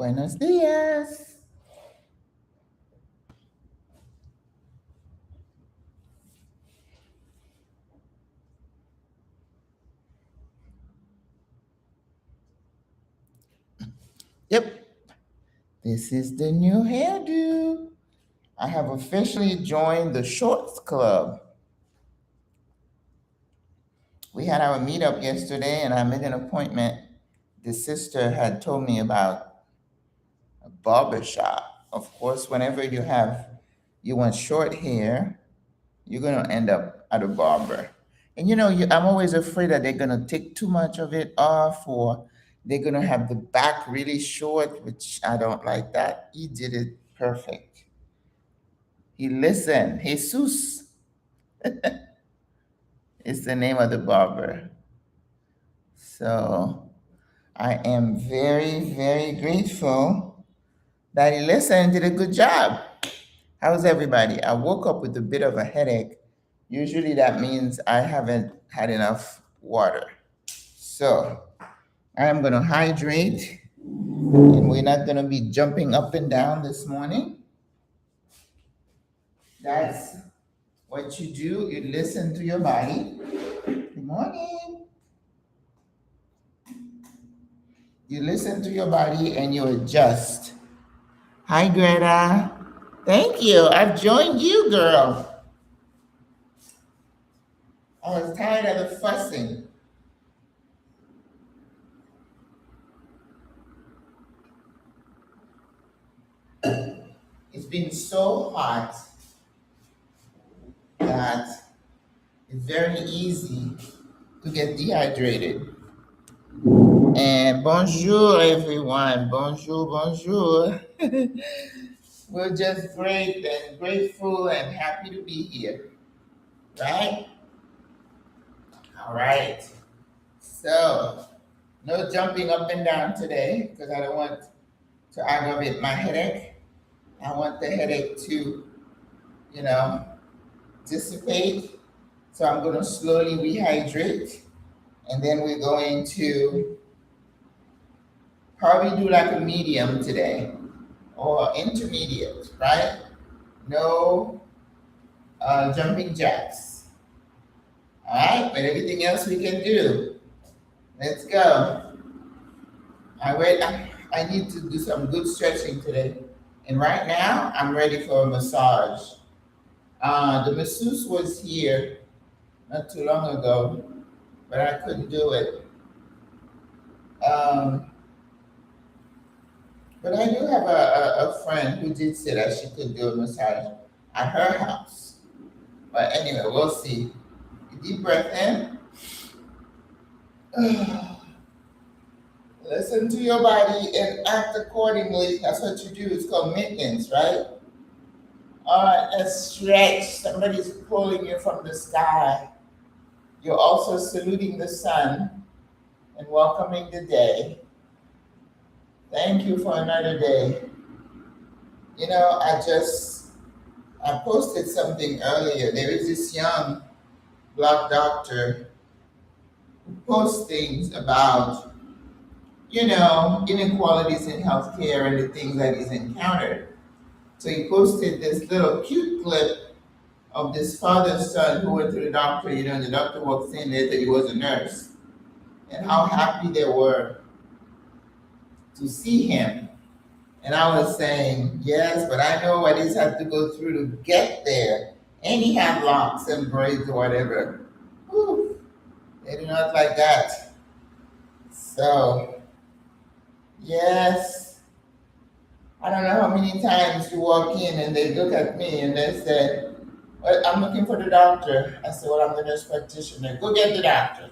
Buenos dias. Yep, this is the new hairdo. I have officially joined the Shorts Club. We had our meetup yesterday and I made an appointment. The sister had told me about a barber shop. Of course, whenever you want short hair, you're gonna end up at a barber. And I'm always afraid that they're gonna take too much of it off, or they're gonna have the back really short, which I don't like that. He did it perfect. He listened. Jesus is the name of the barber. So I am very, very grateful that he listened, did a good job. How's everybody? I woke up with a bit of a headache. Usually that means I haven't had enough water. So I am going to hydrate, and we're not going to be jumping up and down this morning. That's what you do. You listen to your body. Good morning. You listen to your body and you adjust. Hi, Greta. Thank you. I've joined you, girl. I was tired of the fussing. It's been so hot that it's very easy to get dehydrated. And bonjour, everyone. Bonjour, bonjour. We're just great and grateful and happy to be here, right? All right. So, no jumping up and down today because I don't want to aggravate my headache. I want the headache to, you know, dissipate. So I'm going to slowly rehydrate, and then we're going to probably do like a medium today or intermediate, right? No jumping jacks. All right, but everything else we can do. Let's go. I need to do some good stretching today. And right now, I'm ready for a massage. The masseuse was here not too long ago, but I couldn't do it. But I do have a friend who did say that she could do a massage at her house. But anyway, we'll see. Deep breath in. Listen to your body and act accordingly. That's what you do. It's called maintenance, right? All right, let's stretch. Somebody's pulling you from the sky. You're also saluting the sun and welcoming the day. Thank you for another day. I posted something earlier. There is this young Black doctor who posts things about, inequalities in healthcare and the things that he's encountered. So he posted this little cute clip of this father's son who went to the doctor. And the doctor walks in there that he was a nurse, and how happy they were to see him. And I was saying, yes, but I know what he's had to go through to get there. And he had locks and braids or whatever. Whew, they do not like that. So, yes, I don't know how many times you walk in and they look at me and they say, well, I'm looking for the doctor. I said, well, I'm the nurse practitioner. Go get the doctor.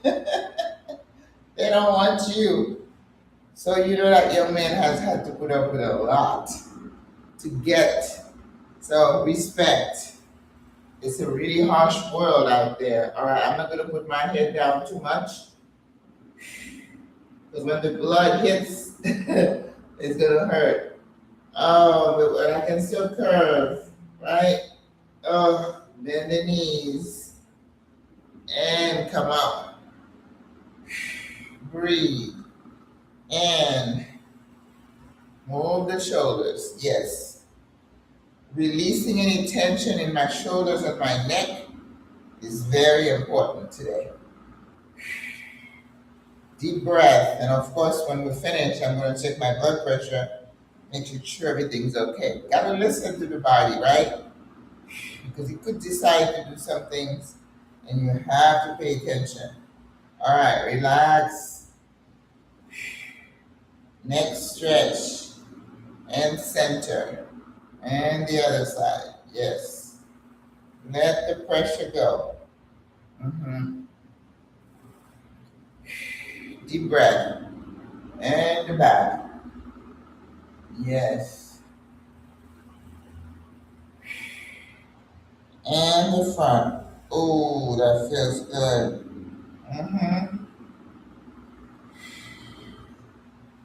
They don't want you. So that young man has had to put up with a lot to get. So respect. It's a really harsh world out there. All right, I'm not gonna put my head down too much because when the blood hits, it's gonna hurt. Oh, but I can still curve, right? Oh, bend the knees and come up. Breathe. And Hold the shoulders. Yes. Releasing any tension in my shoulders and my neck is very important today. Deep breath. And of course, when we finish, I'm going to check my blood pressure, make sure everything's okay. Got to listen to the body, right? Because it could decide to do some things and you have to pay attention. All right, relax. Neck stretch and center. And the other side. Yes. Let the pressure go. Deep breath. And the back. Yes. And the front. Oh, that feels good.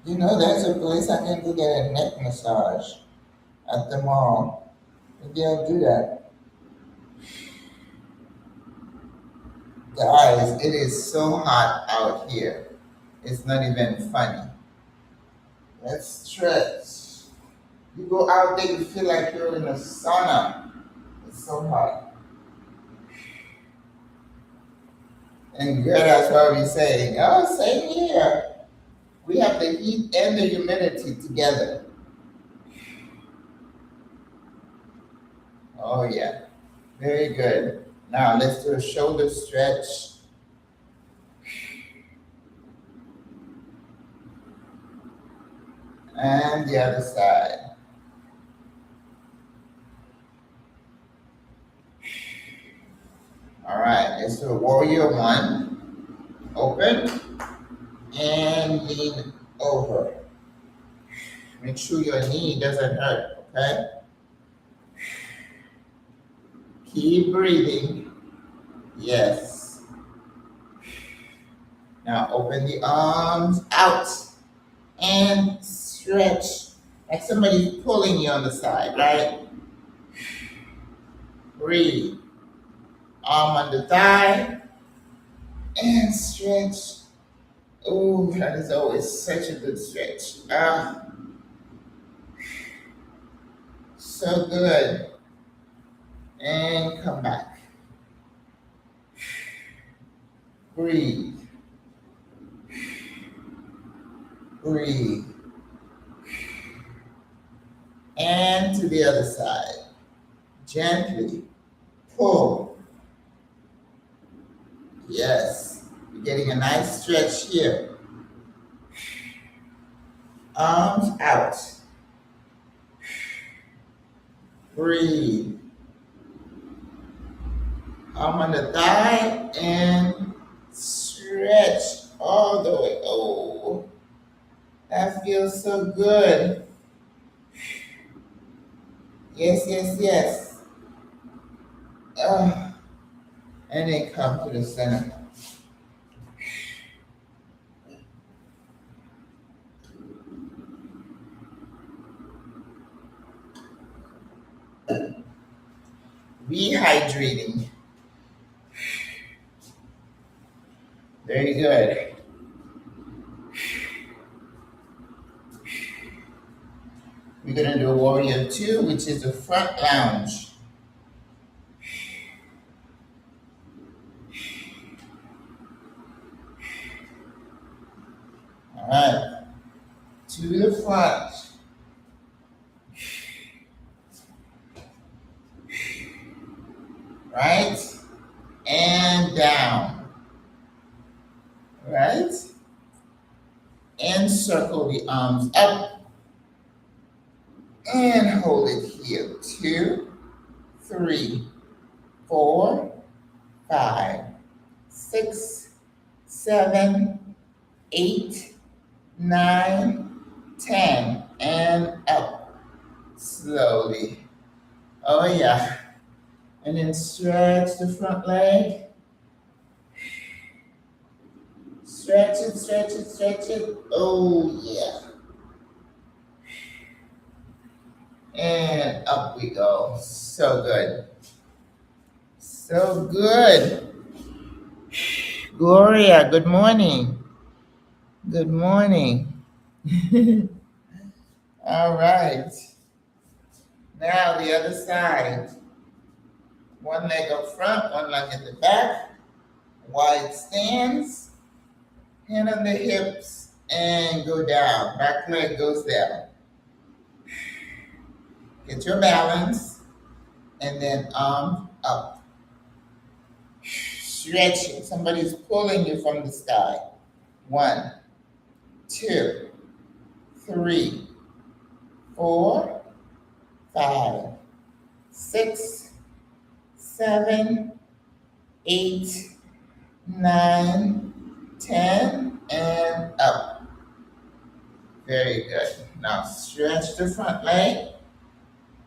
You know, there's a place I can go get a neck massage at the mall. Maybe I'll do that. Guys, it is so hot out here. It's not even funny. Let's stretch. You go out there, you feel like you're in a sauna. It's so hot. And Greta's probably saying, oh, same here. We have the heat and the humidity together. Oh, yeah. Very good. Now let's do a shoulder stretch. And the other side. All right, let's do a warrior one. Open and lean over. Make sure your knee doesn't hurt, okay? Keep breathing. Yes. Now open the arms out and stretch like somebody's pulling you on the side, right? Breathe. Arm on the thigh and stretch. Oh, that is always such a good stretch. So good. And come back. Breathe. Breathe. And to the other side. Gently pull. Yes. You're getting a nice stretch here. Arms out. Breathe. Arm on the thigh and stretch all the way. Oh, that feels so good. Yes, yes, yes. And then come to the center. Rehydrating. Very good. We're going to do warrior two, which is the front lounge. All right. To the front. Right? And down. Right? And circle the arms up. And hold it here. 2, 3, 4, 5, 6, 7, 8, 9, 10. And up. Slowly. Oh, yeah. And then stretch the front leg. Stretch it, stretch it, stretch it. Oh, yeah. And up we go. So good. So good. Gloria, good morning. Good morning. All right. Now the other side. One leg up front, one leg at the back. Wide stance. Hand on the hips and go down. Back leg goes down. Get your balance and then arm up. Stretching. Somebody's pulling you from the sky. 1, 2, 3, 4, 5, 6, 7, 8, 9, 10, and up. Very good. Now stretch the front leg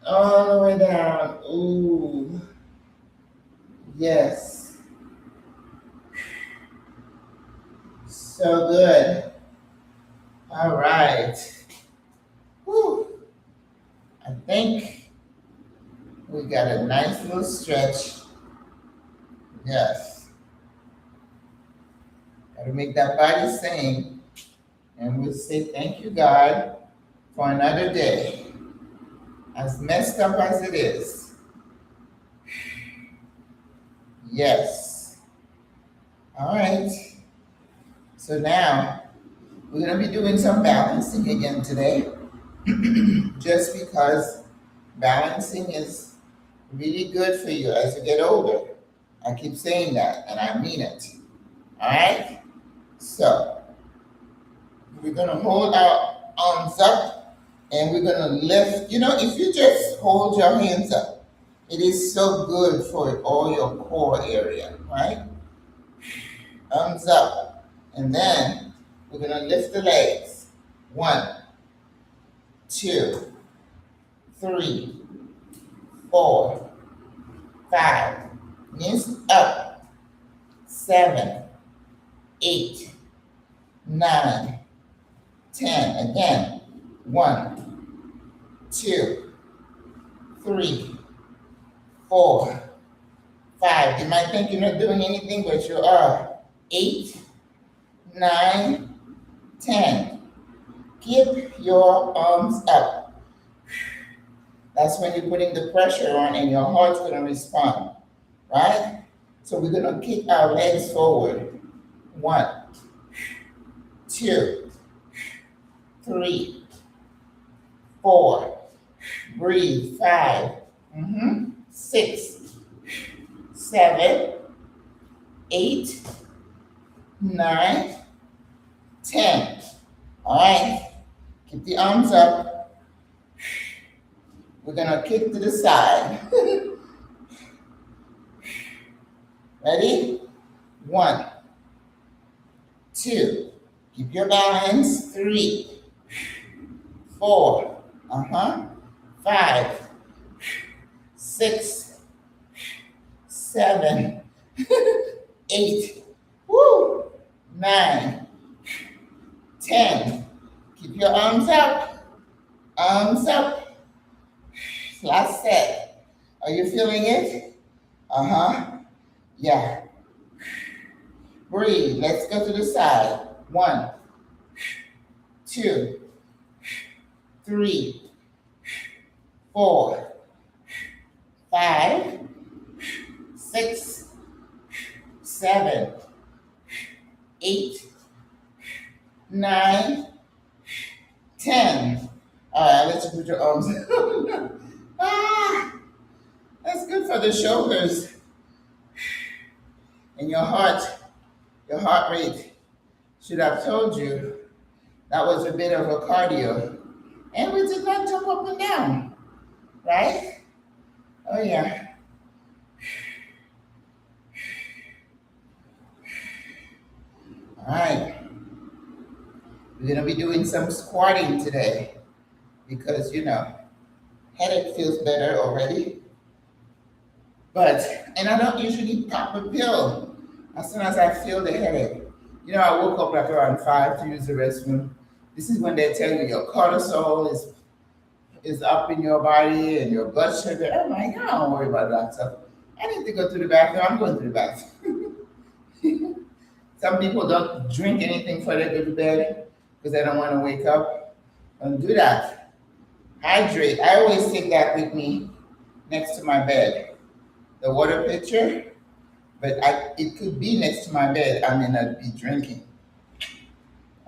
all the way down. Ooh. Yes. So good. All right. Whew. I think we got a nice little stretch. Yes. Got to make that body sing. And we'll say thank you, God, for another day. As messed up as it is. Yes. All right. So now we're going to be doing some balancing again today. Just because balancing is really good for you as you get older. I keep saying that, and I mean it. All right? So we're going to hold our arms up, and we're going to lift. You know, if you just hold your hands up, it is so good for all your core area, right? Arms up. And then we're going to lift the legs. 1, 2, 3, 4, 5. Knees up. 7, 8, 9, 10. Again. 1, 2, 3, 4, 5. You might think you're not doing anything, but you are. 8, 9, 10. Keep your arms up. That's when you're putting the pressure on and your heart's going to respond, right? So we're going to kick our legs forward. 1, 2, 3, 4. Breathe. 5, 6, 7, 8, 9, 10. All right. Keep the arms up. We're going to kick to the side. Ready? 1, 2. Keep your balance. 3, 4. 5, 6, 7, 8. Woo! 9, 10. Keep your arms up. Arms up. Last set. Are you feeling it? Yeah. Breathe. Let's go to the side. 1, 2, 3, 4, 5, 6, 7, 8, 9, 10. All right, let's put your arms. That's good for the shoulders and your heart. Your heart rate should have told you that was a bit of a cardio. And we did not jump up and down, right? Oh, yeah. All right. We're going to be doing some squatting today because, you know, headache feels better already. And I don't usually pop a pill as soon as I feel the headache. You know, I woke up like around 5 to use the restroom. This is when they tell you your cortisol is up in your body and your blood sugar. I'm like, I don't worry about that stuff. I need to go to the bathroom. I'm going to the bathroom. Some people don't drink anything before they go to bed because they don't want to wake up. Don't do that. Hydrate. I always take that with me next to my bed. The water pitcher, but it could be next to my bed. I may not be drinking.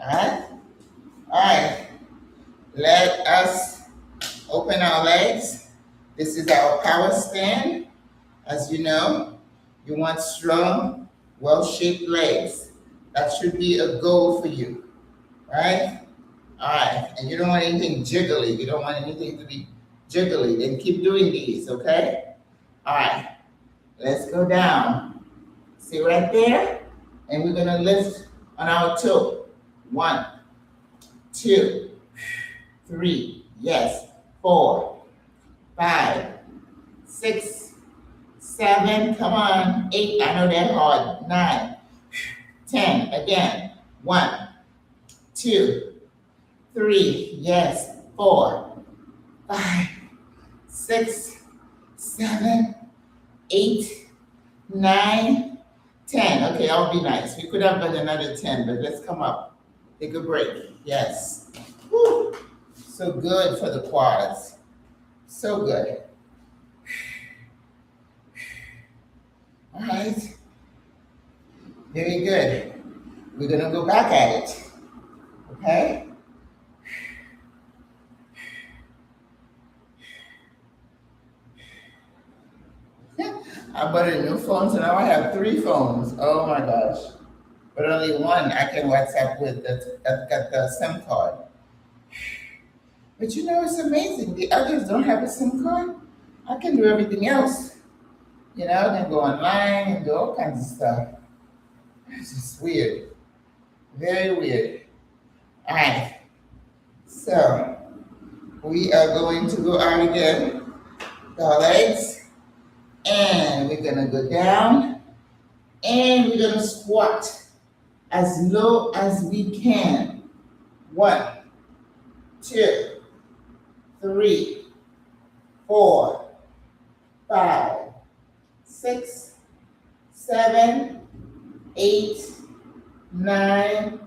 All right? All right. Let us open our legs. This is our power stand. As you know, you want strong, well-shaped legs. That should be a goal for you, right? All right, and you don't want anything jiggly. You don't want anything to be jiggly. Then keep doing these, okay? All right, let's go down. See right there? And we're gonna lift on our toe. 1, 2, 3, yes, 4, 5, 6, 7, come on, 8, I know that hard, 9, 10, again, 1, 2, 3, yes, 4, 5, 6, 7, 8, 9, 10. Okay, I'll be nice. We could have done another 10, but let's come up. Take a break. Yes. Woo. So good for the quads. So good. All right. Very good. We're going to go back at it. Okay? I bought a new phone, so now I have 3 phones. Oh my gosh. But only one I can WhatsApp with that's got the SIM card. But you know, it's amazing. The others don't have a SIM card. I can do everything else. You know, I can go online and do all kinds of stuff. It's just weird. Very weird. All right. So, we are going to go out again. Our legs. And we're going to go down. And we're going to squat as low as we can. 1, 2, 3, 4, 5, 6, 7, 8, 9,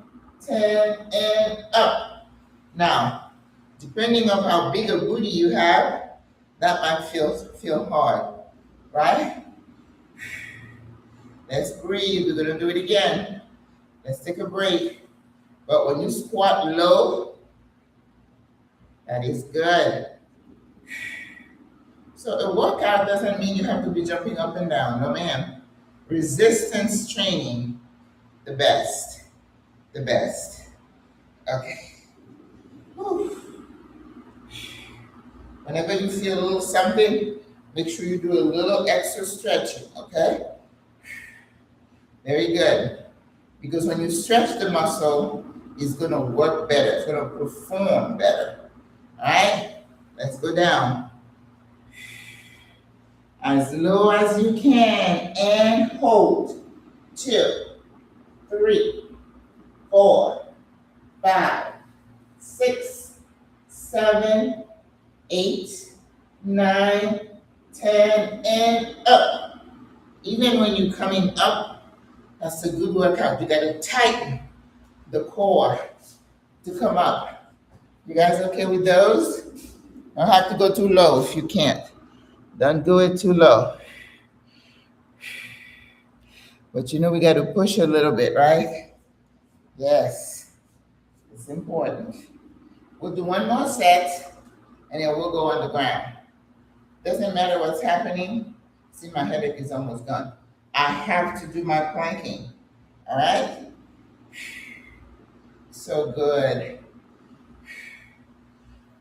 10, and up. Now, depending on how big a booty you have, that might feel hard, right? Let's breathe. We're going to do it again. Let's take a break. But when you squat low, that is good. So a workout doesn't mean you have to be jumping up and down. No, ma'am. Resistance training, the best. The best. Okay. Whew. Whenever you feel a little something, make sure you do a little extra stretching, okay? Very good. Because when you stretch the muscle, it's going to work better. It's going to perform better. All right? Let's go down. As low as you can and hold. 2, 3, 4, 5, 6, 7, 8, 9, 10, and up. Even when you're coming up, that's a good workout. You got to tighten the core to come up. You guys okay with those? Don't have to go too low if you can't. Don't do it too low. But you know we got to push a little bit, right? Yes. It's important. We'll do one more set, and then we'll go on the ground. Doesn't matter what's happening. See, my headache is almost gone. I have to do my planking. All right? So good.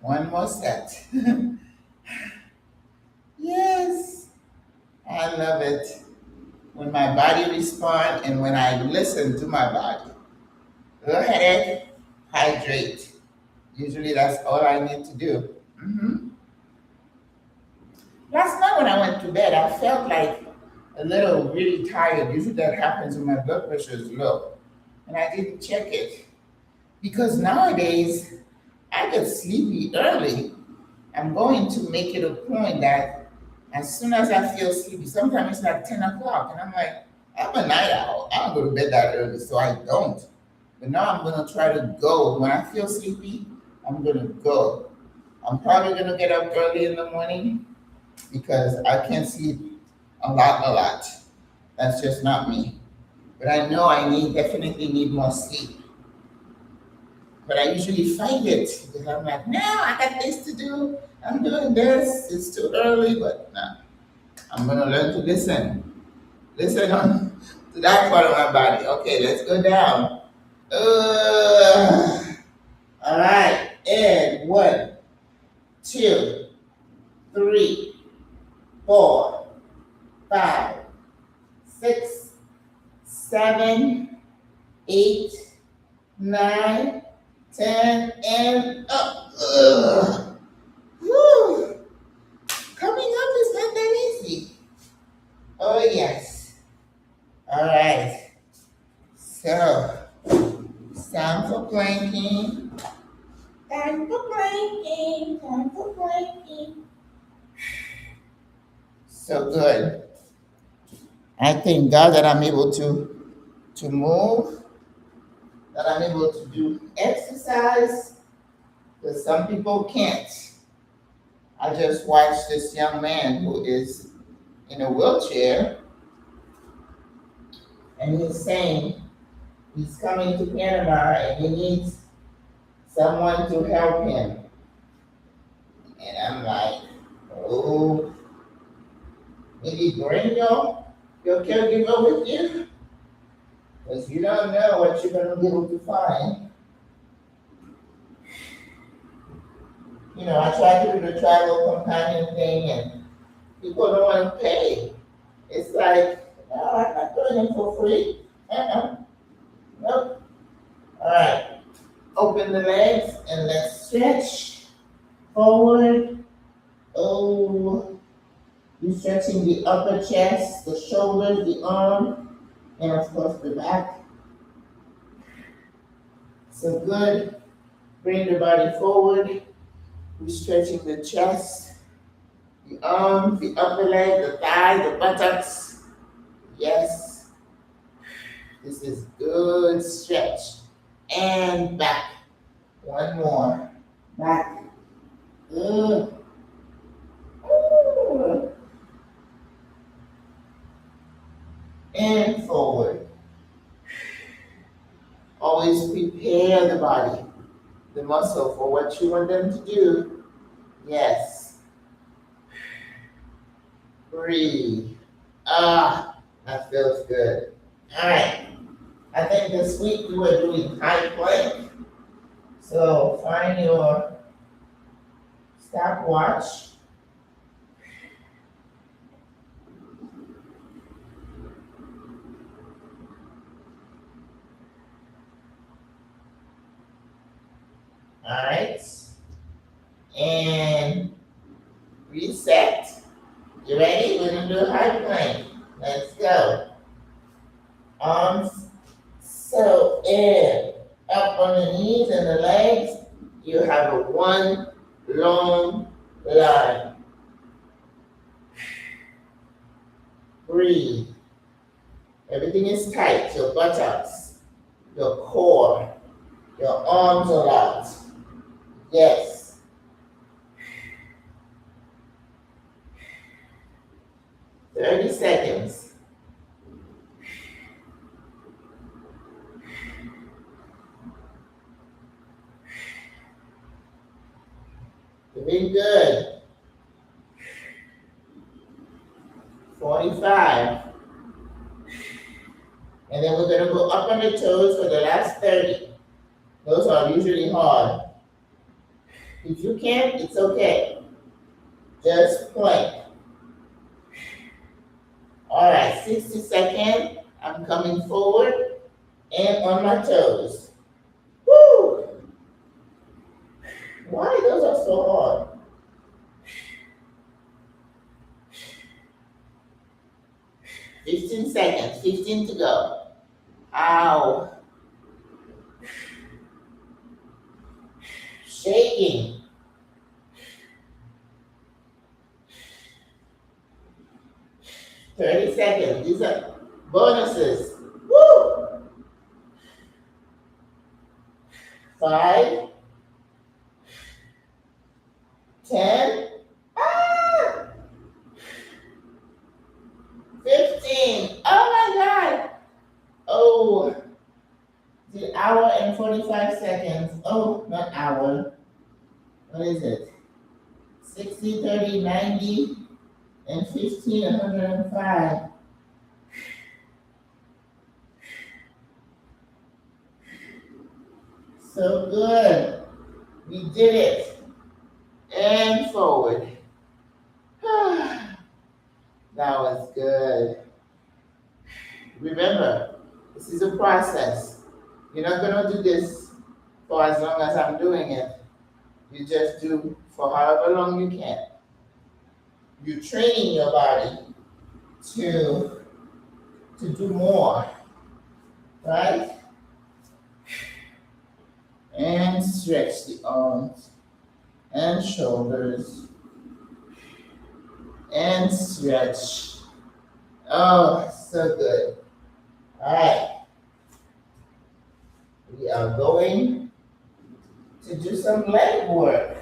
One more set. Yes. I love it. When my body responds and when I listen to my body. Little headache, hydrate. Usually that's all I need to do. Last night when I went to bed, I felt like a little really tired. Usually that happens when my blood pressure is low. And I didn't check it. Because nowadays, I get sleepy early. I'm going to make it a point that as soon as I feel sleepy, sometimes it's like 10 o'clock, and I'm like, I'm a night owl. I don't go to bed that early, so I don't. But now I'm going to try to go. When I feel sleepy, I'm going to go. I'm probably gonna get up early in the morning because I can't sleep a lot. That's just not me. But I know I definitely need more sleep. But I usually fight it because I'm like, no, I got things to do. I'm doing this. It's too early, but no. I'm gonna learn to listen. Listen on to that part of my body. Okay, let's go down. All right, and 1, 2, 3, 4, 5, 6, 7, 8, 9, 10, and up. Whew. Coming up is not that easy. Oh, yes. All right. So, it's time for planking. Time for planking. Time for planking. So good. I thank God that I'm able to move, that I'm able to do exercise, because some people can't. I just watched this young man who is in a wheelchair, and he's saying he's coming to Panama and he needs someone to help him. And I'm like, oh, maybe bring your caregiver with you, because you don't know what you're going to be able to find. You know, I try to do the travel companion thing, and people don't want to pay. It's like, no, I'm not doing it for free. Nope. All right. Open the legs and let's stretch forward. Oh, you're stretching the upper chest, the shoulders, the arm, and of course the back. So good. Bring the body forward. We're stretching the chest, the arms, the upper leg, the thigh, the buttocks. Yes. This is good stretch. And back. One more. Back. Good. And forward. Always prepare the body, the muscle for what you want them to do. Yes. Breathe. Ah, that feels good. All right. I think this week we were doing high plank. So find your stopwatch. All right. And reset. You ready? We're going to do a high plank. Let's go. Arms so in. Up on the knees and the legs. You have a one long line. Breathe. Everything is tight. Your buttocks, your core, your arms are out. Yes. Thirty seconds. Doing good. 45. And then we're going to go up on the toes for the last 30. Those are usually hard. If you can't, it's okay. Just plank. All right, 60 seconds. I'm coming forward and on my toes. Woo! Why those are so hard? 15 seconds, 15 to go. Ow. Shaking. Thirty seconds. These are bonuses. Woo! 5, 10. Ah! 15. Oh my God. Oh, the hour and 45 seconds. Oh, not hour. What is it? 60, 30, 90, and 15, 105. So good. We did it. And forward. That was good. Remember, this is a process. You're not going to do this for as long as I'm doing it. You just do for however long you can. You're training your body to do more, right? And stretch the arms and shoulders and stretch. Oh, so good. All right. We are going to do some leg work.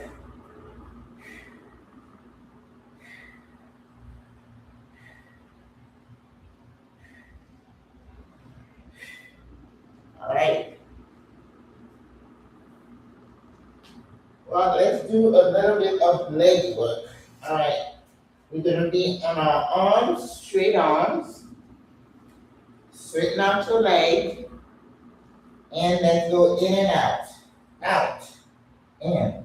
All right. Well, let's do a little bit of leg work. All right. We're going to be on our arms, straight arms. Straighten out your leg. And let's go in and out. Out. In.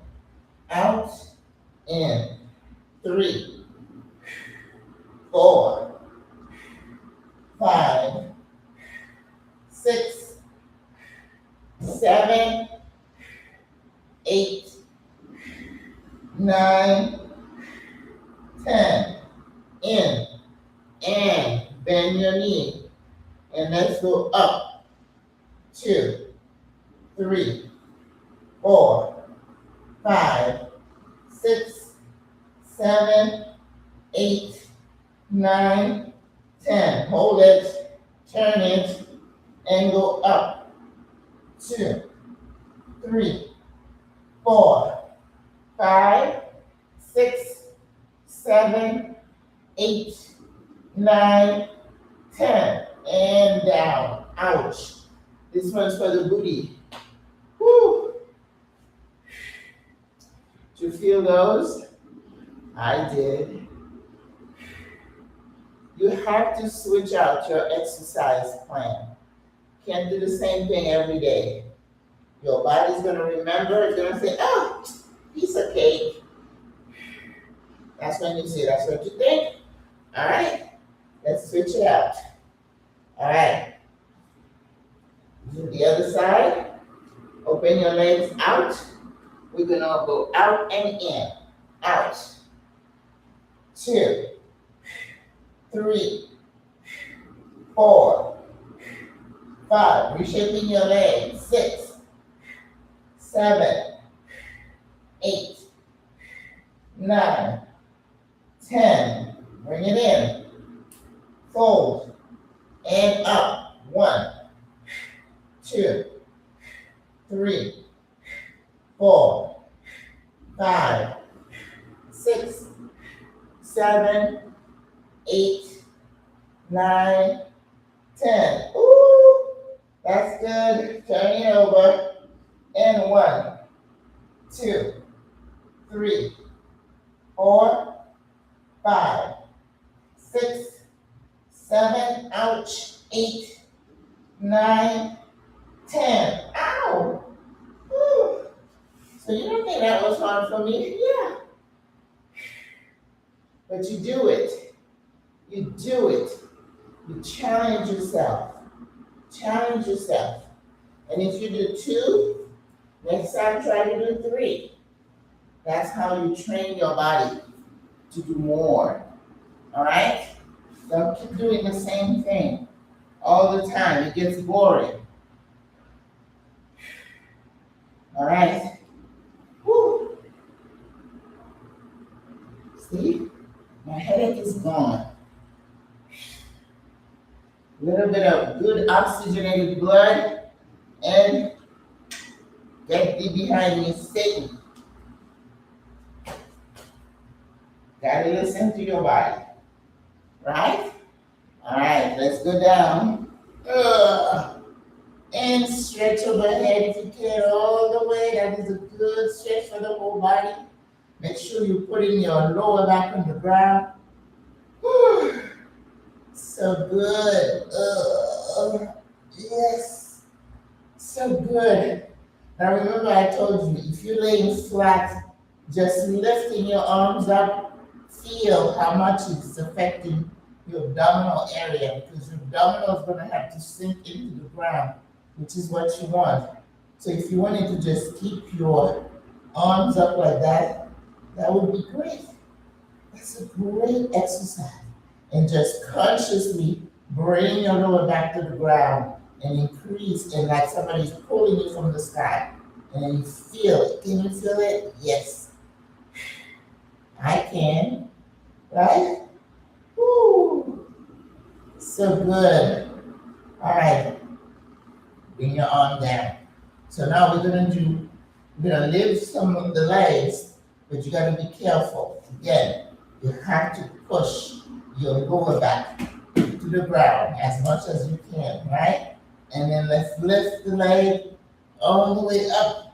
Out. In. 3, 4, 5, 6, 7, 8, 9, 10. In. And bend your knee. And let's go up. 2, 3, 4, 5, 6, 7, 8, 9, 10. Hold it, turn it, and go up. 2, 3, 4, 5, 6, 7, 8, 9, 10. And down. Ouch. This one's for the booty. Woo! Did you feel those? I did. You have to switch out your exercise plan. Can't do the same thing every day. Your body's going to remember. It's going to say, oh, piece of cake. That's when you say that's what you think. All right. Let's switch it out. All right. Do the other side. Open your legs out. We're going to go out and in. Out. 2, 3, 4, 5. Reshaping your legs. 6, 7, 8, 9, 10. Bring it in. Fold. And up. 1, 2, 3, 4, 5, 6, 7, 8, 9, 10. Ooh, that's good. Turn it over. And 1, 2, 3, 4, 5, 6, 7, ouch, 8, 9, 10. Ow! Woo. So you don't think that was hard for me? Yeah. But you do it. You do it. You challenge yourself. Challenge yourself. And if you do 2, next time try to do 3. That's how you train your body to do more. All right? Don't keep doing the same thing all the time. It gets boring. All right? Woo. See? My headache is gone. A little bit of good oxygenated blood, and get thee behind me, Satan. Gotta listen to your body, right? All right, let's go down. And stretch overhead if you can, all the way. That is a good stretch for the whole body. Make sure you put in your lower back on the ground. So good. Yes, so good. Now remember I told you, if you're laying flat, just lifting your arms up, feel how much it's affecting your abdominal area, because your abdominal is going to have to sink into the ground, which is what you want. So if you wanted to just keep your arms up like that, that would be great. That's a great exercise. And just consciously bring your lower back to the ground and increase, and like somebody's pulling you from the sky. And you feel it. Can you feel it? Yes. I can. Right? Woo. So good. All right. Bring your arm down. So now we're gonna lift some of the legs, but you gotta be careful. Again, you have to push your lower back to the ground as much as you can, right? And then let's lift the leg all the way up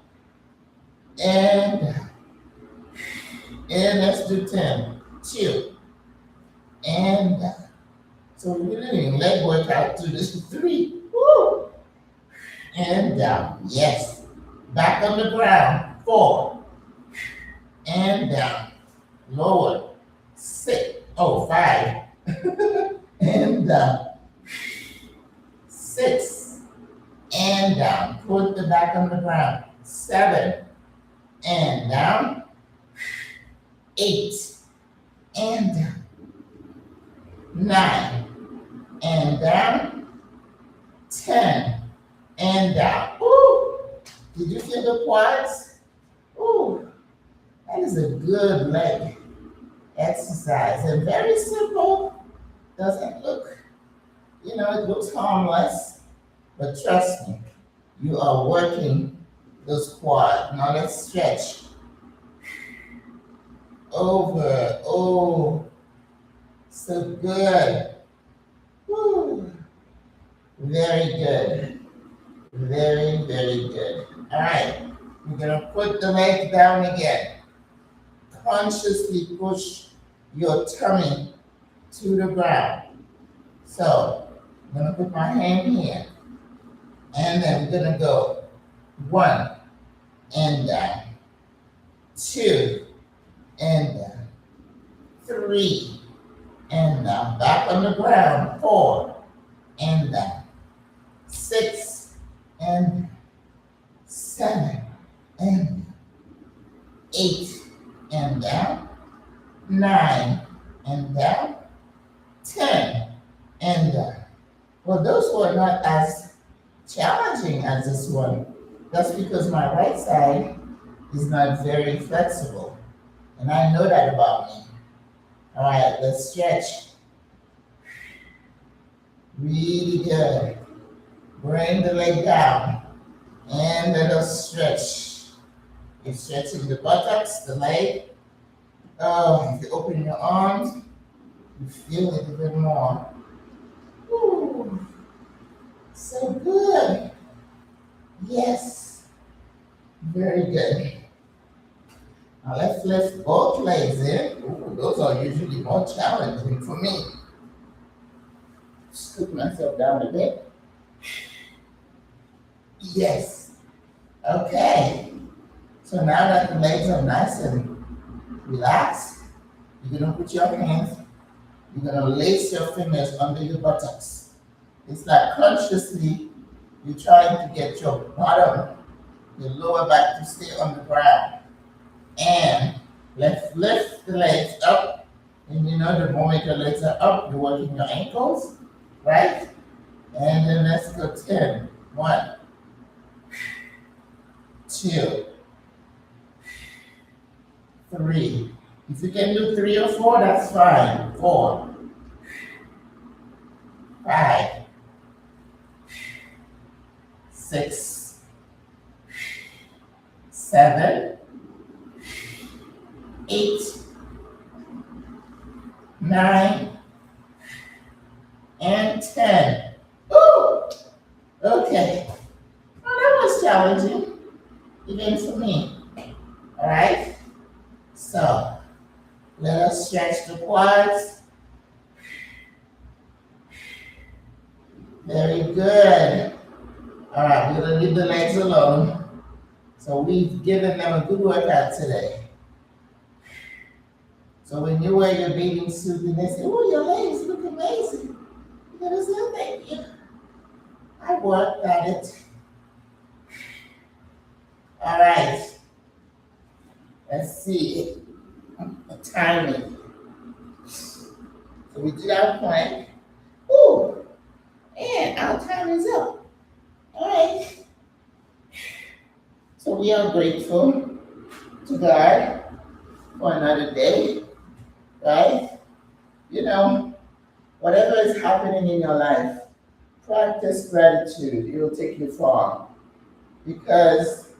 and let's do 10. 2. And so we're doing leg workout to this 3. Woo! And down. Yes. Back on the ground. 4. And down. Lower. 6. Oh, 5. And down. 6. And down. Put the back on the ground. 7. And down. 8. And down. 9. And down. 10. And down. Ooh! Did you feel the quads? Ooh! That is a good leg exercise, and very simple. Doesn't look, it looks harmless, but trust me, you are working those quads. Now let's stretch. Over. Oh, so good. Woo. Very good. Very, very good. All right, we're gonna put the leg down again. Consciously push your tummy to the ground. So I'm gonna put my hand here, and then we're gonna go 1 and down, 2 and down, 3 and down, back on the ground, 4 and down, 6 and 7 and 8 and down, 9 and down, 10 and down. Well, those were not as challenging as this one. That's because my right side is not very flexible. And I know that about me. All right, let's stretch. Really good. Bring the leg down and let us stretch. You're stretching the buttocks, the leg. Oh, if you open your arms, you feel it even more. Ooh, so good. Yes, very good. Now let's lift both legs in. Ooh, those are usually more challenging for me. Scoop myself down a bit. Yes. Okay. So now that the legs are nice and relaxed, you're gonna put your hands, you're gonna lace your fingers under your buttocks. It's like consciously you're trying to get your bottom, your lower back to stay on the ground. And let's lift the legs up. And the moment your legs are up, you're working your ankles, right? And then let's go 10. 1, 2, 3. If you can do 3 or 4, that's fine. 4, 5, 6, 7, 8, 9, and 10. Ooh, okay. Well, that was challenging, even for me. All right. So let us stretch the quads. Very good. All right, we're gonna leave the legs alone. So we've given them a good workout today. So when you wear your bathing suit and they say, "Oh, your legs look amazing," you're gonna say, "Oh, thank you. I worked at it." All right. Let's see the timing. So we did our plank. Ooh, and our time is up. All right. So we are grateful to God for another day, right? You know, whatever is happening in your life, practice gratitude. It will take you far because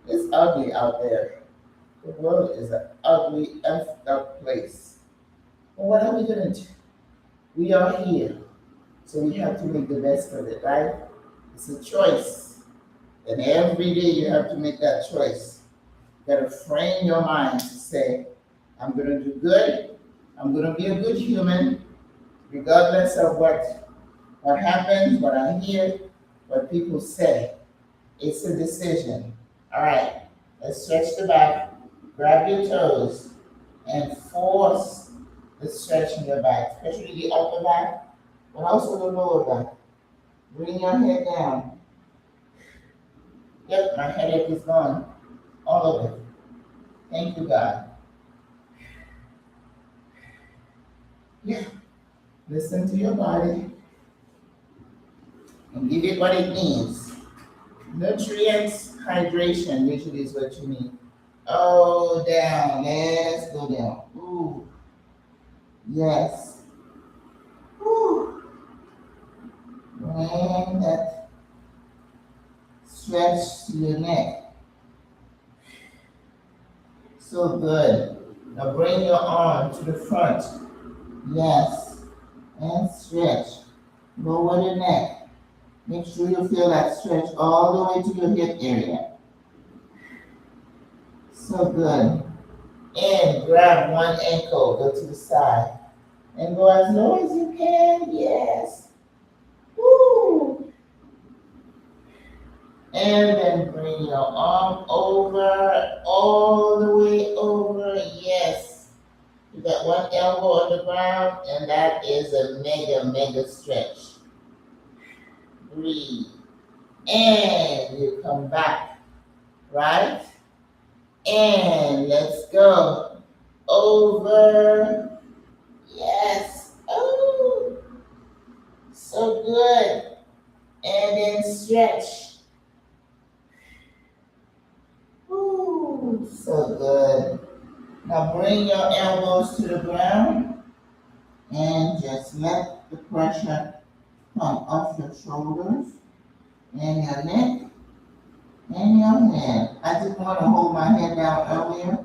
it's ugly out there. The world is an ugly, effed up place. But what are we going to do? We are here, so we have to make the best of it, right? It's a choice. And every day you have to make that choice. You got to frame your mind to say, I'm going to do good. I'm going to be a good human, regardless of what happens, what I hear, what people say. It's a decision. All right, let's stretch the back, grab your toes, and force the stretch in your back, especially the upper back, but also the lower back. Bring your head down. Yep, my headache is gone. All of it. Thank you, God. Yeah. Listen to your body and give it what it needs. Nutrients, hydration usually is what you need. Oh, down. Let's go down. Ooh. Yes. Ooh. Bring that stretch to your neck. So good. Now bring your arm to the front. Yes. And stretch. Lower the neck. Make sure you feel that stretch all the way to your hip area. So good. And grab one ankle, go to the side. And go as low as you can. Yes. Woo. And then bring your arm over, all the way over. Yes. You got one elbow on the ground, and that is a mega, mega stretch. Breathe. And you come back, right? And let's go. Over. Yes. Oh, so good. And then stretch. Ooh, so good. Now bring your elbows to the ground and just let the pressure come off your shoulders and your neck and your head. I didn't want to hold my head down earlier.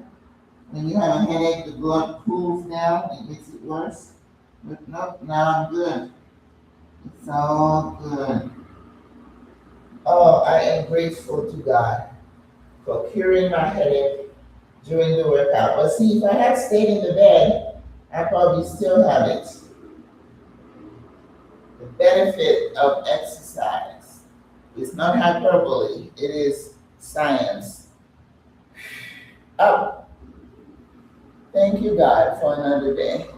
When you have a headache, the blood cools down, it makes it worse. But nope, now I'm good. It's all good. Oh, I am grateful to God for curing my headache during the workout. But see, if I had stayed in the bed, I probably still have it. The benefit of exercise is not hyperbole, it is science. Up. Thank you, God, for another day.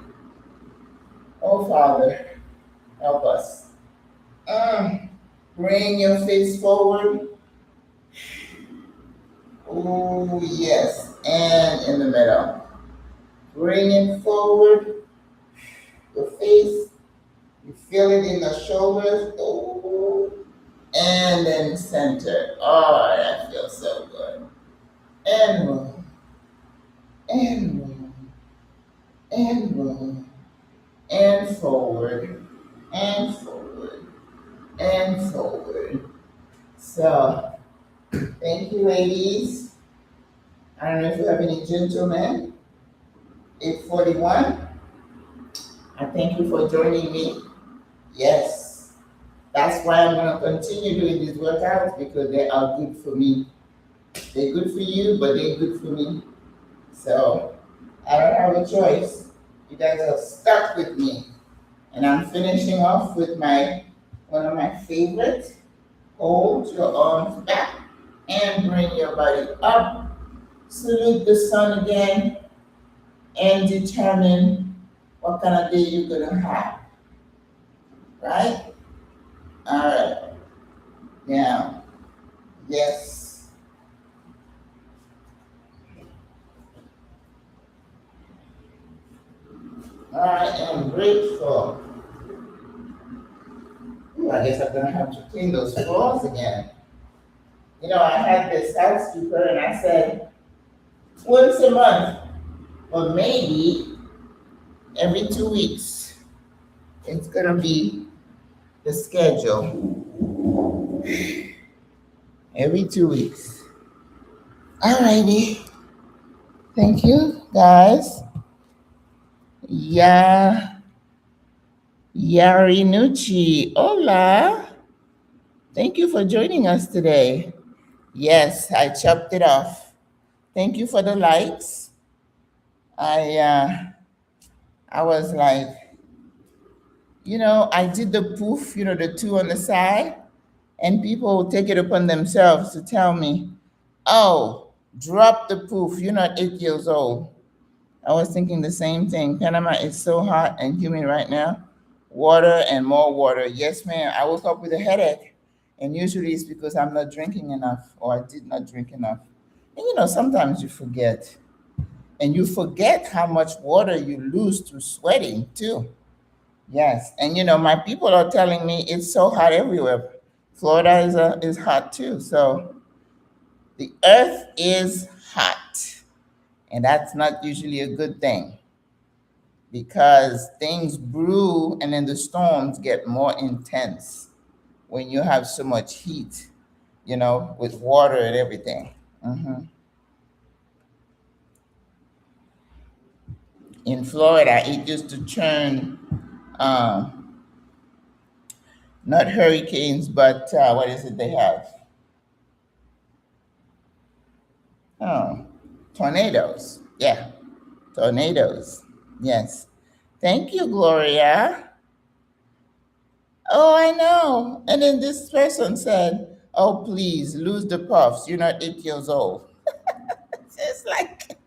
Oh, Father, help us. Bring your face forward. Oh, yes. And in the middle. Bring it forward. Your face. You feel it in the shoulders. Oh. And then center. Oh, that feels so good. And move. And move. And move. And forward. And forward. And forward. So, thank you, ladies. I don't know if you have any gentlemen. 841. I thank you for joining me. Yes, that's why I'm going to continue doing these workouts because they are good for me. They're good for you, but they're good for me. So I don't have a choice. You guys are stuck with me. And I'm finishing off with my one of my favorites. Hold your arms back and bring your body up. Salute the sun again and determine what kind of day you're gonna have. Right? Alright. Now, yes. I am grateful. Ooh, I guess I'm gonna have to clean those floors again. You know, I had this housekeeper and I said, once a month, or maybe every 2 weeks, it's gonna be the schedule. Every 2 weeks. Alrighty. Thank you, guys. Yeah, Yarinucci. Hola. Thank you for joining us today. Yes, I chopped it off. Thank you for the likes. I uh, I was like, I did the poof, the two on the side, and people will take it upon themselves to tell me, "Oh, drop the poof. You're not 8 years old." I was thinking the same thing. Panama is so hot and humid right now. Water and more water. Yes, ma'am. I woke up with a headache, and usually it's because I'm not drinking enough or I did not drink enough. And sometimes you forget. And you forget how much water you lose through sweating too. Yes. And my people are telling me it's so hot everywhere. Florida is hot too. So the earth is hot. And that's not usually a good thing because things brew and then the storms get more intense when you have so much heat, with water and everything. hmm In Florida, it used to turn uh, not hurricanes, but what is it they have? Oh, tornadoes. Yeah, tornadoes. Yes. Thank you, Gloria. Oh, I know. And then this person said, "Oh, please lose the puffs. You're not 8 years old." It's like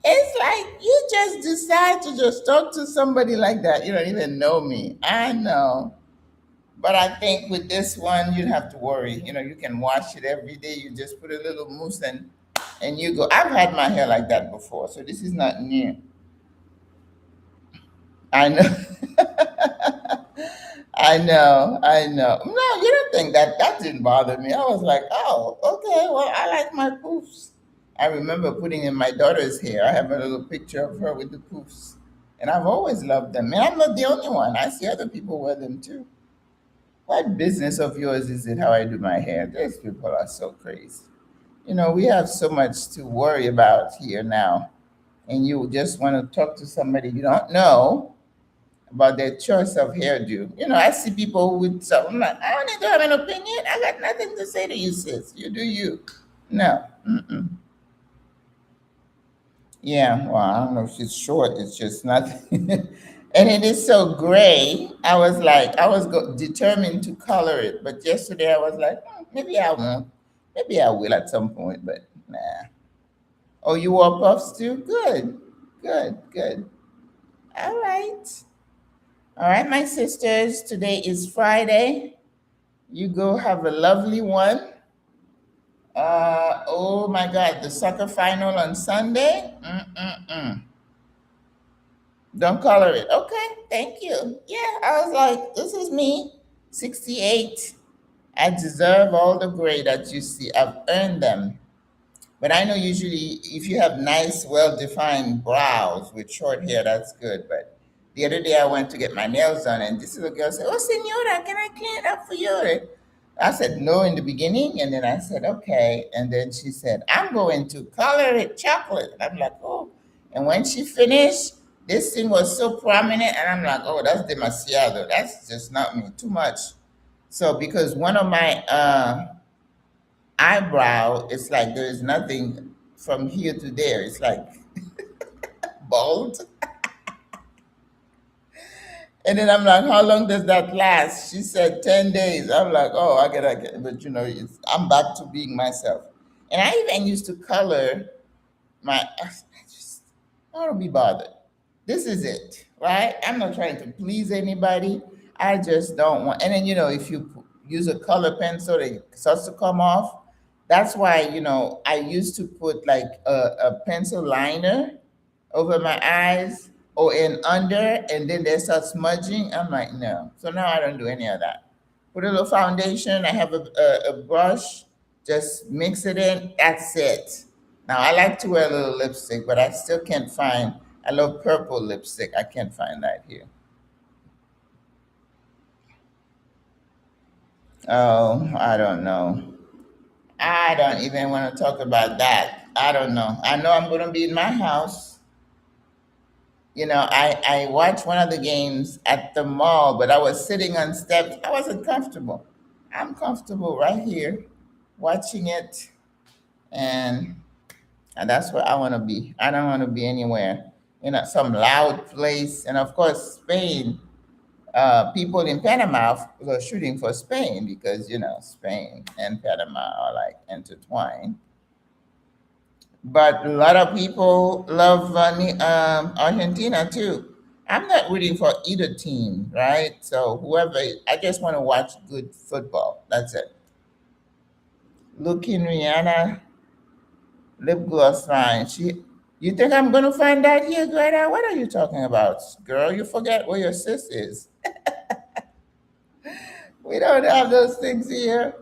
it's like you just decide to just talk to somebody like that. You don't even know me. I know. But I think with this one, you'd have to worry. You can wash it every day. You just put a little mousse and you go. I've had my hair like that before, so this is not new. I know. I know. No, you don't think that didn't bother me. I was like, oh, okay, well, I like my poofs. I remember putting in my daughter's hair. I have a little picture of her with the poofs. And I've always loved them. And I'm not the only one. I see other people wear them too. What business of yours is it how I do my hair? These people are so crazy. We have so much to worry about here now. And you just want to talk to somebody you don't know about their choice of hairdo. I see people with some, I'm like, I don't need to have an opinion. I got nothing to say to you, sis. You do you. No. Mm-mm. Yeah, well, I don't know if it's short. It's just nothing. And it is so gray. I was determined to color it. But yesterday I was like, maybe I won't. Maybe I will at some point, but nah. Oh, you wore puffs too? Good. Good, good. All right. All right, my sisters. Today is Friday. You go have a lovely one. Oh my God, the soccer final on Sunday. Mm-mm-mm. Don't color it. Okay, thank you. Yeah, I was like, this is me, 68. I deserve all the grade that you see. I've earned them. But I know usually if you have nice, well defined brows with short hair, that's good. But the other day I went to get my nails done, and this little girl said, "Oh, senora, can I clean it up for you?" I said no in the beginning, and then I said, "Okay." And then she said, "I'm going to color it chocolate." And I'm like, "Oh." And when she finished, This thing was so prominent, and I'm like, oh, that's demasiado. That's just not me. Too much. So because one of my eyebrow, it's like there is nothing from here to there. It's like bald. And then I'm like, how long does that last? She said 10 days. I'm like, oh, I get, but I'm back to being myself. And I even used to color I don't be bothered. This is it, right? I'm not trying to please anybody. I just don't want. And then if you use a color pencil, it starts to come off. That's why I used to put like a pencil liner over my eyes or in under, and then they start smudging. I'm like, no. So now I don't do any of that. Put a little foundation. I have a brush. Just mix it in. That's it. Now I like to wear a little lipstick, but I still can't find. I love purple lipstick. I can't find that here. Oh, I don't know. I don't even want to talk about that. I don't know. I know I'm going to be in my house. I watched one of the games at the mall, but I was sitting on steps. I wasn't comfortable. I'm comfortable right here watching it, and that's where I want to be. I don't want to be anywhere, some loud place. And of course, Spain, people in Panama were shooting for Spain because, Spain and Panama are like intertwined. But a lot of people love Argentina too. I'm not rooting for either team, right? So whoever, I just want to watch good football. That's it. Looking Rihanna lip gloss line. You think I'm gonna find that here, Greta? What are you talking about, girl? You forget where your sis is. We don't have those things here.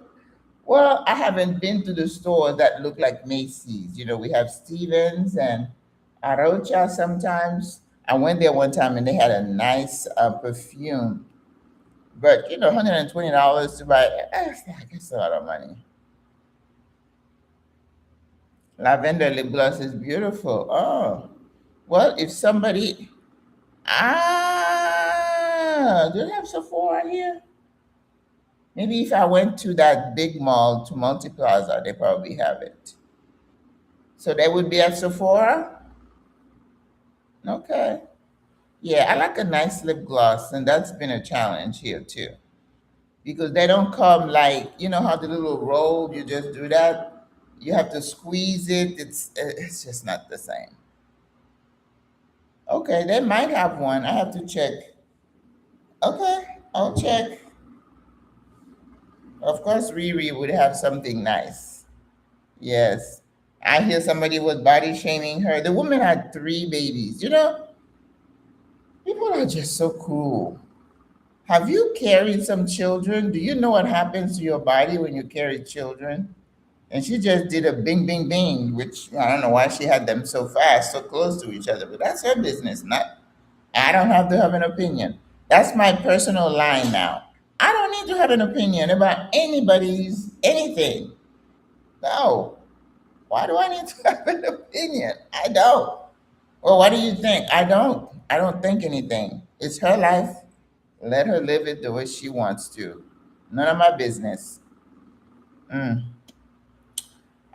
Well, I haven't been to the store that look like Macy's. We have Stevens and Arocha sometimes. I went there one time and they had a nice perfume. But $120 to buy, I guess a lot of money. Lavender lip gloss is beautiful. Oh, well, if somebody, do they have Sephora here? Maybe if I went to that big mall to Multi Plaza, they probably have it. So they would be at Sephora? Okay. Yeah, I like a nice lip gloss, and that's been a challenge here too. Because they don't come like, how the little roll, you just do that. You have to squeeze it. It's just not the same. Okay, they might have one. I have to check. Okay, I'll check. Of course, Riri would have something nice. Yes. I hear somebody was body shaming her. The woman had three babies. People are just so cruel. Have you carried some children? Do you know what happens to your body when you carry children? And she just did a bing, bing, bing, which I don't know why she had them so fast, so close to each other, but that's her business. Not, I don't have to have an opinion. That's my personal line now. I don't need to have an opinion about anybody's anything. No. Why do I need to have an opinion? I don't. Well, what do you think? I don't. I don't think anything. It's her life. Let her live it the way she wants to. None of my business. Mm.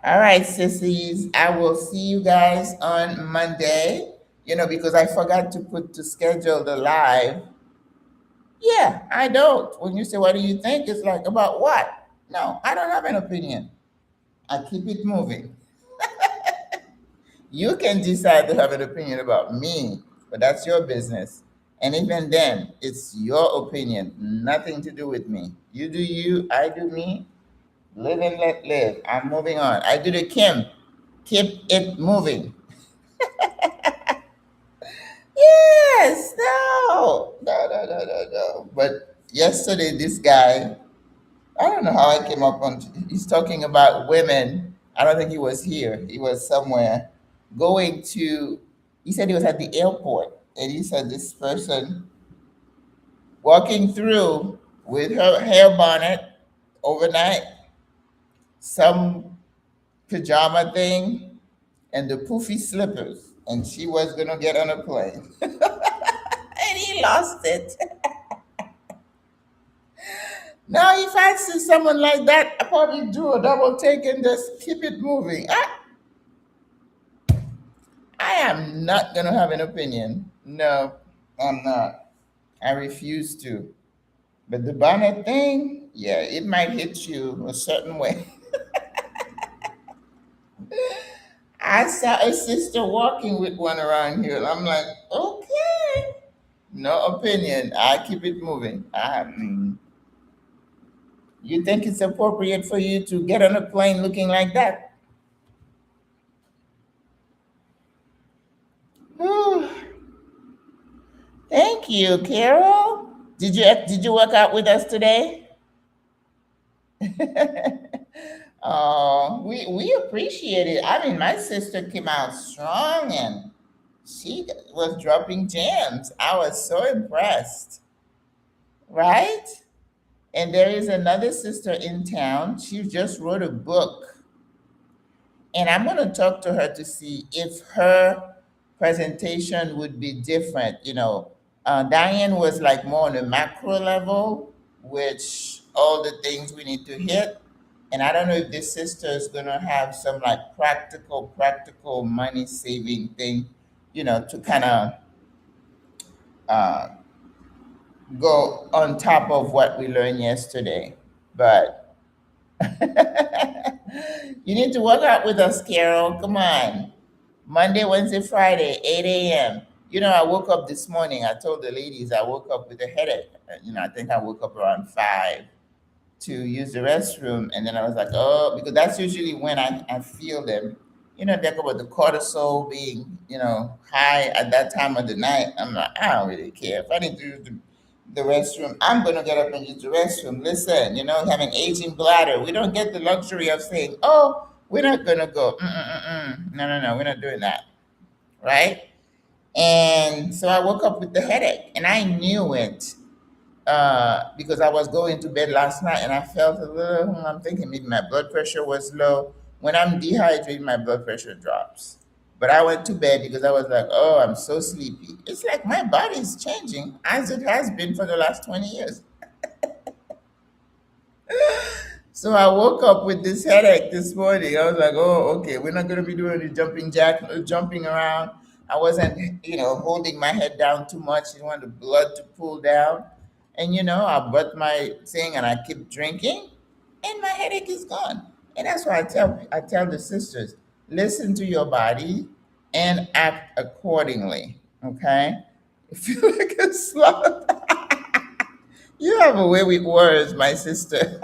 All right, sissies. I will see you guys on Monday. Because I forgot to schedule the live. Yeah, I don't. When you say, what do you think? It's like, about what? No, I don't have an opinion. I keep it moving. You can decide to have an opinion about me, but that's your business. And even then, it's your opinion, nothing to do with me. You do you, I do me. Live and let live. I'm moving on. I do the Kim. Keep it moving. Yes, no, no, no, no, no, no. But yesterday, this guy, I don't know how I came up on. He's talking about women. I don't think he was here. He was somewhere going to. He said he was at the airport, and he said this person walking through with her hair bonnet overnight, some pajama thing, and the poofy slippers. and she was gonna get on a plane, and he lost it. Now, if I see someone like that, I probably do a double take and just keep it moving. I am not gonna have an opinion. No, I'm not. I refuse to. But the bonnet thing, yeah, it might hit you a certain way. I saw a sister walking with one around here, and I'm like, okay, no opinion. I keep it moving. You think it's appropriate for you to get on a plane looking like that? Thank you, Carol. Did you work out with us today? Oh, we appreciate it. I mean, my sister came out strong and she was dropping gems. I was so impressed, right? And there is another sister in town. She just wrote a book, and I'm going to talk to her to see if her presentation would be different. Diane was like more on a macro level, which all the things we need to hit. And I don't know if this sister is going to have some like practical money saving thing, to kind of uh, go on top of what we learned yesterday. But you need to work out with us, Carol. Come on. Monday, Wednesday, Friday, 8 a.m. I woke up this morning. I told the ladies I woke up with a headache. I think I woke up around 5 to use the restroom. And then I was like, oh, because that's usually when I feel them. Talk about the cortisol being, high at that time of the night. I'm like, I don't really care. If I need to use the restroom, I'm going to get up and use the restroom. Listen, have an aging bladder. We don't get the luxury of saying, oh, we're not going to go. Mm-mm-mm-mm. No, no, no, we're not doing that. Right? And so I woke up with the headache and I knew it because I was going to bed last night and I felt a little, I'm thinking maybe my blood pressure was low. When I'm dehydrated, my blood pressure drops. But I went to bed because I was like, oh, I'm so sleepy. It's like my body is changing as it has been for the last 20 years. So I woke up with this headache this morning. I was like, oh, okay, we're not going to be doing the jumping jack, jumping around. I wasn't, holding my head down too much. I didn't want the blood to pool down. And, I brought my thing and I keep drinking and my headache is gone. And that's why I tell the sisters, listen to your body and act accordingly. Okay? If you feel like a sloth, you have a way with words, my sister.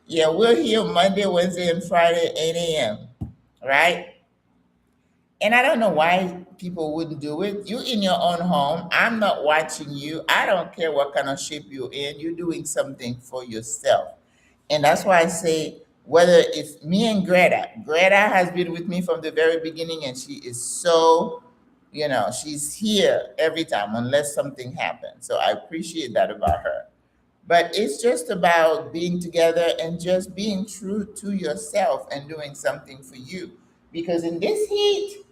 Yeah, we're here Monday, Wednesday, and Friday, 8 a.m. Right? And I don't know why people wouldn't do it. You in your own home. I'm not watching you. I don't care what kind of shape you're in. You're doing something for yourself. And that's why I say, whether it's me and Greta has been with me from the very beginning, and she is so, she's here every time unless something happens. So I appreciate that about her. But it's just about being together and just being true to yourself and doing something for you. Because in this heat,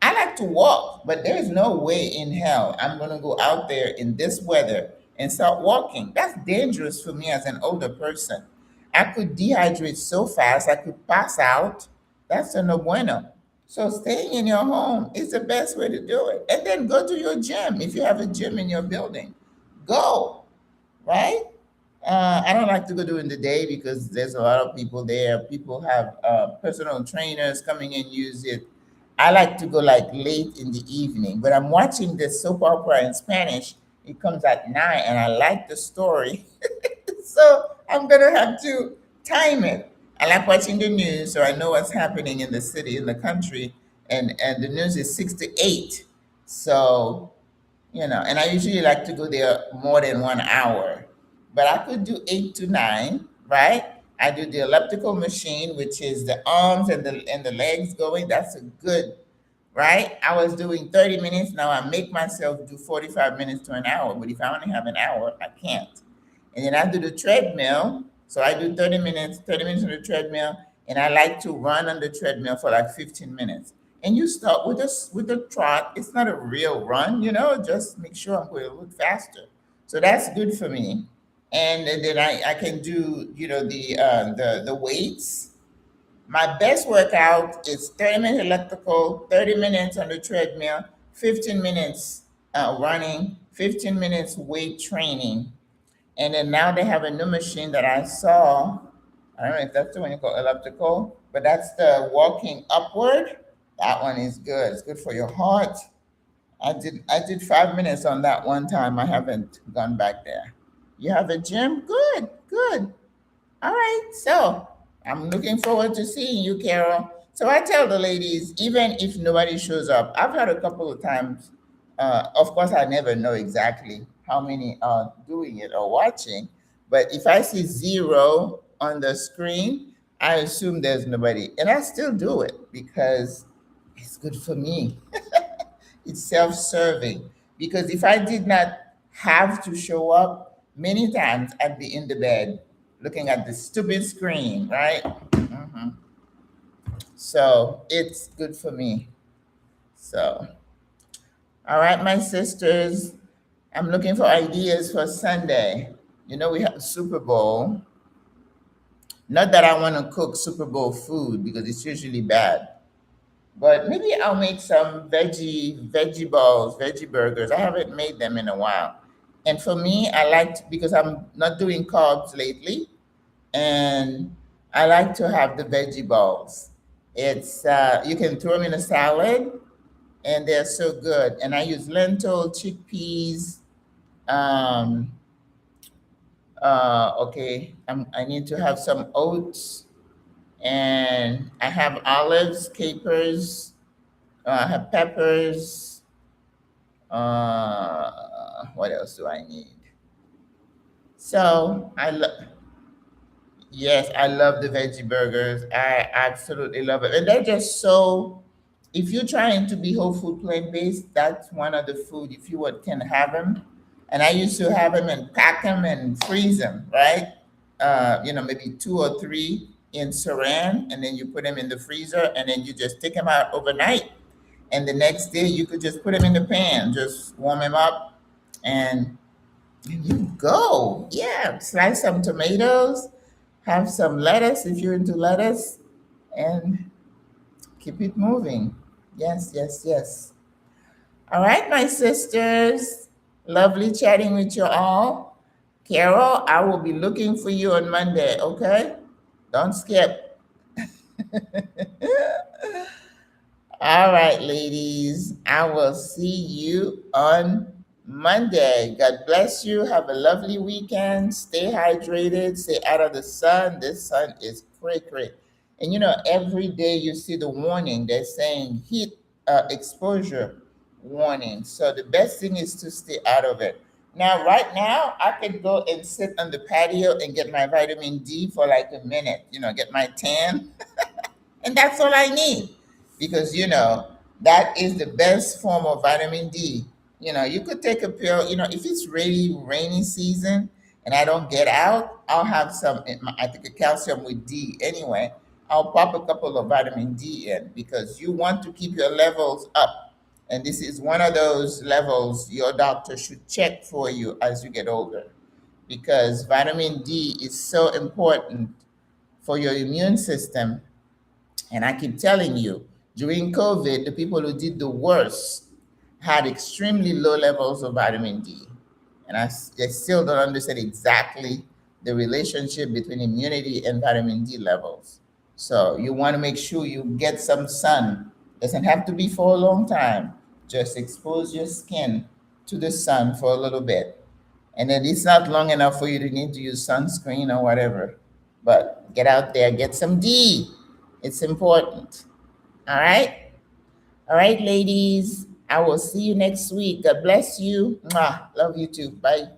I like to walk, but there is no way in hell I'm going to go out there in this weather and start walking. That's dangerous for me as an older person. I could dehydrate so fast, I could pass out. That's a no bueno. So staying in your home is the best way to do it. And then go to your gym. If you have a gym in your building, go, right? I don't like to go during the day because there's a lot of people there. People have personal trainers coming and use it. I like to go like late in the evening, but I'm watching this soap opera in Spanish. It comes at 9, and I like the story, so I'm gonna have to time it. I like watching the news, so I know what's happening in the city, in the country, and the news is 6 to 8. So and I usually like to go there more than 1 hour, but I could do 8 to 9, right? I do the elliptical machine, which is the arms and the legs going. That's a good, right? I was doing 30 minutes. Now I make myself do 45 minutes to an hour, but if I only have an hour, I can't. And then I do the treadmill. So I do 30 minutes on the treadmill, and I like to run on the treadmill for like 15 minutes. and you start with a trot. It's not a real run, just make sure I'm going a little faster. So that's good for me. And then I can do, the weights. My best workout is 30 minutes elliptical, 30 minutes on the treadmill, 15 minutes running, 15 minutes weight training. And then now they have a new machine that I saw. I don't know if that's the one you call elliptical, but that's the walking upward. That one is good. It's good for your heart. I did 5 minutes on that one time. I haven't gone back there. You have a gym? Good, good. All right. So I'm looking forward to seeing you, Carol. So I tell the ladies, even if nobody shows up, I've had a couple of times. Of course, I never know exactly how many are doing it or watching. But if I see zero on the screen, I assume there's nobody. And I still do it because it's good for me. It's self-serving, because if I did not have to show up, many times I'd be in the bed looking at the stupid screen, right? Mhm. So it's good for me. So, all right, my sisters, I'm looking for ideas for Sunday. We have Super Bowl. Not that I want to cook Super Bowl food because it's usually bad. But maybe I'll make some veggie balls, veggie burgers. I haven't made them in a while. And for me, I like because I'm not doing carbs lately, and I like to have the veggie balls. It's you can throw them in a salad, and they're so good. And I use lentil, chickpeas. Um, okay, I need to have some oats, and I have olives, capers. I have peppers. What else do I need? So yes, I love the veggie burgers. I absolutely love it, and they're just so. If you're trying to be whole food plant based, that's one of the food. If you would can have them, and I used to have them and pack them and freeze them, right? Maybe two or three in saran, and then you put them in the freezer, and then you just take them out overnight, and the next day you could just put them in the pan, just warm them up, and you go. Yeah, slice some tomatoes, have some lettuce if you're into lettuce, and keep it moving. Yes, yes, yes. All right, my sisters. Lovely chatting with you all. Carol, I will be looking for you on Monday, okay? Don't skip. All right, ladies. I will see you on Monday. God bless you. Have a lovely weekend. Stay hydrated. Stay out of the sun. This sun is cray. And every day you see the warning, they're saying heat exposure warning. So the best thing is to stay out of it. Now, right now, I could go and sit on the patio and get my vitamin D for like a minute, get my tan, and that's all I need, because that is the best form of vitamin D. You could take a pill. If it's really rainy season and I don't get out, I'll have some. I take a calcium with D anyway. I'll pop a couple of vitamin D in, because you want to keep your levels up. And this is one of those levels your doctor should check for you as you get older, because vitamin D is so important for your immune system. And I keep telling you, during COVID, the people who did the worst had extremely low levels of vitamin D. And I still don't understand exactly the relationship between immunity and vitamin D levels. So you want to make sure you get some sun. Doesn't have to be for a long time. Just expose your skin to the sun for a little bit. And then it's not long enough for you to need to use sunscreen or whatever. But get out there, get some D. It's important. All right. All right, ladies. I will see you next week. God bless you. Mwah. Love you too. Bye.